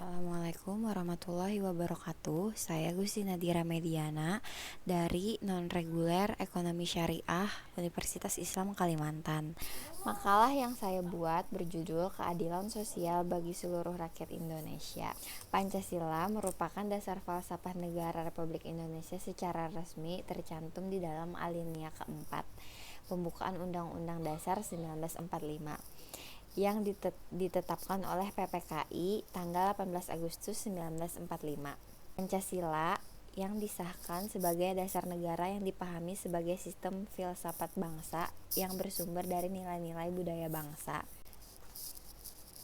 Assalamualaikum warahmatullahi wabarakatuh. Saya Gusti Nadira Mediana dari Non-Reguler Ekonomi Syariah Universitas Islam Kalimantan. Makalah yang saya buat berjudul Keadilan Sosial bagi Seluruh Rakyat Indonesia. Pancasila merupakan dasar falsafah negara Republik Indonesia secara resmi tercantum di dalam alinea keempat pembukaan Undang-Undang Dasar 1945 yang ditetapkan oleh PPKI tanggal 18 Agustus 1945. Pancasila yang disahkan sebagai dasar negara yang dipahami sebagai sistem filsafat bangsa yang bersumber dari nilai-nilai budaya bangsa.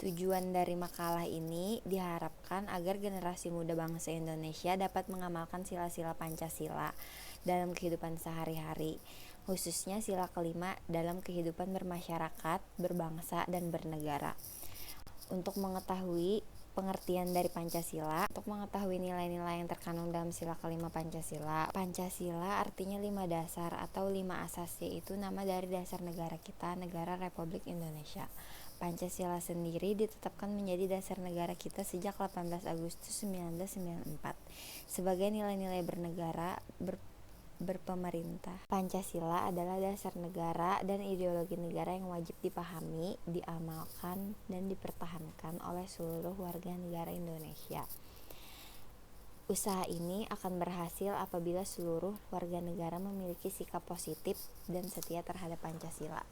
Tujuan dari makalah ini diharapkan agar generasi muda bangsa Indonesia dapat mengamalkan sila-sila Pancasila dalam kehidupan sehari-hari, khususnya sila kelima dalam kehidupan bermasyarakat, berbangsa, dan bernegara. Untuk mengetahui pengertian dari Pancasila, untuk mengetahui nilai-nilai yang terkandung dalam sila kelima Pancasila. Pancasila artinya 5 dasar atau 5 asas, yaitu nama dari dasar negara kita, Negara Republik Indonesia. Pancasila sendiri ditetapkan menjadi dasar negara kita sejak 18 Agustus 1994 sebagai nilai-nilai bernegara, berpemerintah. Pancasila adalah dasar negara dan ideologi negara yang wajib dipahami, diamalkan, dan dipertahankan oleh seluruh warga negara Indonesia. Usaha ini akan berhasil apabila seluruh warga negara memiliki sikap positif dan setia terhadap Pancasila.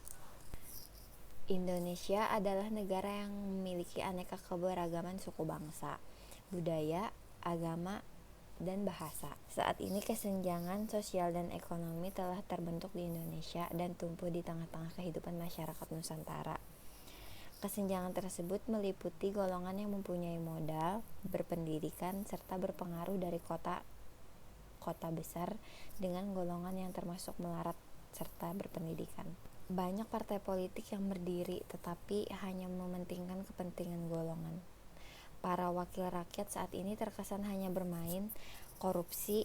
Indonesia adalah negara yang memiliki aneka keberagaman suku bangsa, budaya, agama, dan bahasa. Saat ini kesenjangan sosial dan ekonomi telah terbentuk di Indonesia dan tumbuh di tengah-tengah kehidupan masyarakat Nusantara. Kesenjangan tersebut meliputi golongan yang mempunyai modal, berpendidikan, serta berpengaruh dari kota besar dengan golongan yang termasuk melarat serta berpendidikan. Banyak partai politik yang berdiri tetapi hanya mementingkan kepentingan golongan. Para wakil rakyat saat ini terkesan hanya bermain korupsi,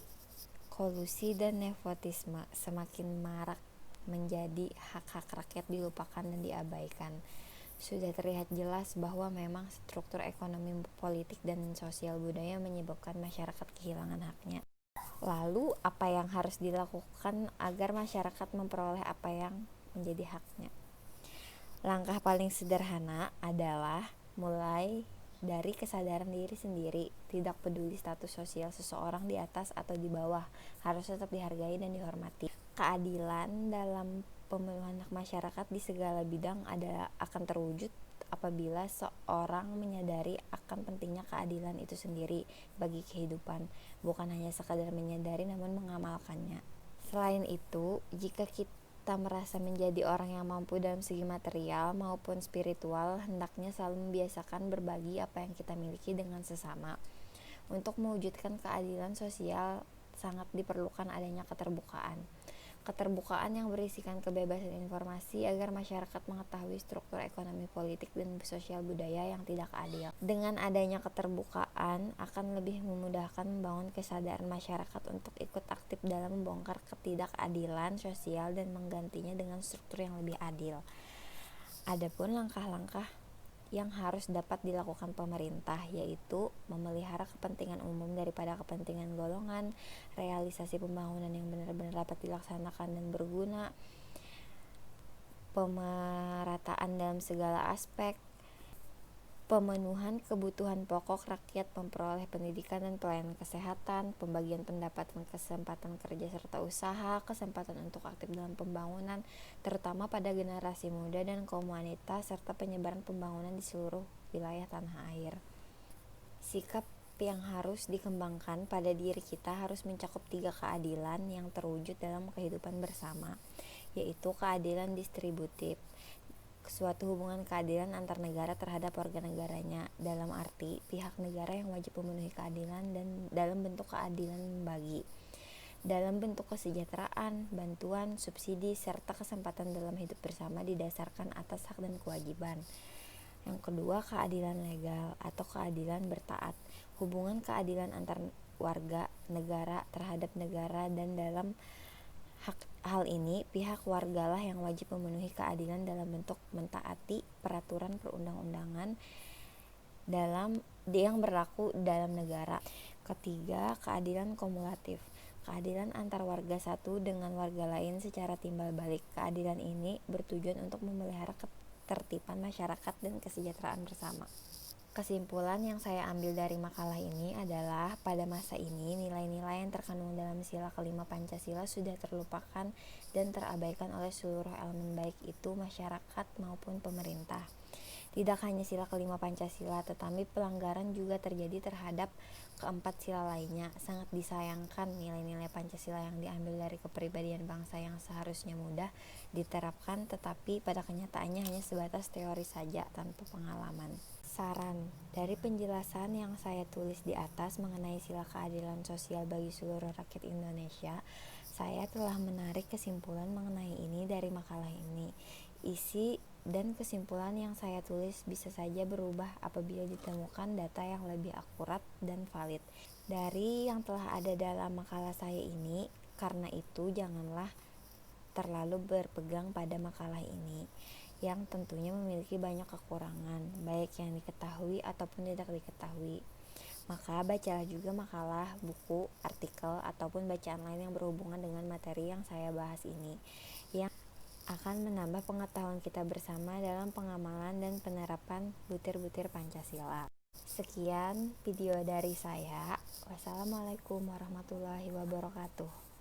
kolusi, dan nepotisme semakin marak menjadi hak-hak rakyat dilupakan dan diabaikan. Sudah terlihat jelas bahwa memang struktur ekonomi, politik, dan sosial budaya menyebabkan masyarakat kehilangan haknya. Lalu apa yang harus dilakukan agar masyarakat memperoleh apa yang menjadi haknya? Langkah paling sederhana adalah mulai dari kesadaran diri sendiri. Tidak peduli status sosial seseorang di atas atau di bawah, harus tetap dihargai dan dihormati. Keadilan dalam pemenuhan hak masyarakat di segala bidang akan terwujud apabila seorang menyadari akan pentingnya keadilan itu sendiri bagi kehidupan, bukan hanya sekadar menyadari namun mengamalkannya. Selain itu, jika kita merasa menjadi orang yang mampu dalam segi material maupun spiritual, hendaknya selalu membiasakan berbagi apa yang kita miliki dengan sesama. Untuk mewujudkan keadilan sosial sangat diperlukan adanya keterbukaan yang berisikan kebebasan informasi agar masyarakat mengetahui struktur ekonomi, politik, dan sosial budaya yang tidak adil. Dengan adanya keterbukaan akan lebih memudahkan membangun kesadaran masyarakat untuk ikut aktif dalam membongkar ketidakadilan sosial dan menggantinya dengan struktur yang lebih adil. Adapun langkah-langkah yang harus dapat dilakukan pemerintah, yaitu memelihara kepentingan umum daripada kepentingan golongan, realisasi pembangunan yang benar-benar dapat dilaksanakan dan berguna, pemerataan dalam segala aspek, pemenuhan kebutuhan pokok rakyat, memperoleh pendidikan dan pelayanan kesehatan, pembagian pendapatan, kesempatan kerja serta usaha, kesempatan untuk aktif dalam pembangunan, terutama pada generasi muda dan kaum wanita, serta penyebaran pembangunan di seluruh wilayah tanah air. Sikap yang harus dikembangkan pada diri kita harus mencakup 3 keadilan yang terwujud dalam kehidupan bersama, yaitu keadilan distributif, suatu hubungan keadilan antar negara terhadap warga negaranya, dalam arti pihak negara yang wajib memenuhi keadilan dan dalam bentuk keadilan membagi, dalam bentuk kesejahteraan, bantuan, subsidi, serta kesempatan dalam hidup bersama didasarkan atas hak dan kewajiban. Yang kedua, keadilan legal atau keadilan bertaat, hubungan keadilan antar warga negara terhadap negara, dan dalam hal ini pihak wargalah yang wajib memenuhi keadilan dalam bentuk mentaati peraturan perundang-undangan yang berlaku dalam negara. Ketiga, keadilan kumulatif. Keadilan antar warga satu dengan warga lain secara timbal balik. Keadilan ini bertujuan untuk memelihara ketertiban masyarakat dan kesejahteraan bersama. Kesimpulan yang saya ambil dari makalah ini adalah pada masa ini nilai-nilai yang terkandung dalam sila kelima Pancasila sudah terlupakan dan terabaikan oleh seluruh elemen baik itu masyarakat maupun pemerintah. Tidak hanya sila kelima Pancasila, tetapi pelanggaran juga terjadi terhadap keempat sila lainnya. Sangat disayangkan nilai-nilai Pancasila yang diambil dari kepribadian bangsa yang seharusnya mudah diterapkan, tetapi pada kenyataannya hanya sebatas teori saja tanpa pengalaman. Saran dari penjelasan yang saya tulis di atas mengenai sila keadilan sosial bagi seluruh rakyat Indonesia, saya telah menarik kesimpulan mengenai ini dari makalah ini. Isi dan kesimpulan yang saya tulis bisa saja berubah apabila ditemukan data yang lebih akurat dan valid dari yang telah ada dalam makalah saya ini. Karena itu, janganlah terlalu berpegang pada makalah ini yang tentunya memiliki banyak kekurangan, baik yang diketahui ataupun tidak diketahui. Maka bacalah juga makalah, buku, artikel, ataupun bacaan lain yang berhubungan dengan materi yang saya bahas ini, yang akan menambah pengetahuan kita bersama dalam pengamalan dan penerapan butir-butir Pancasila. Sekian video dari saya. Wassalamualaikum warahmatullahi wabarakatuh.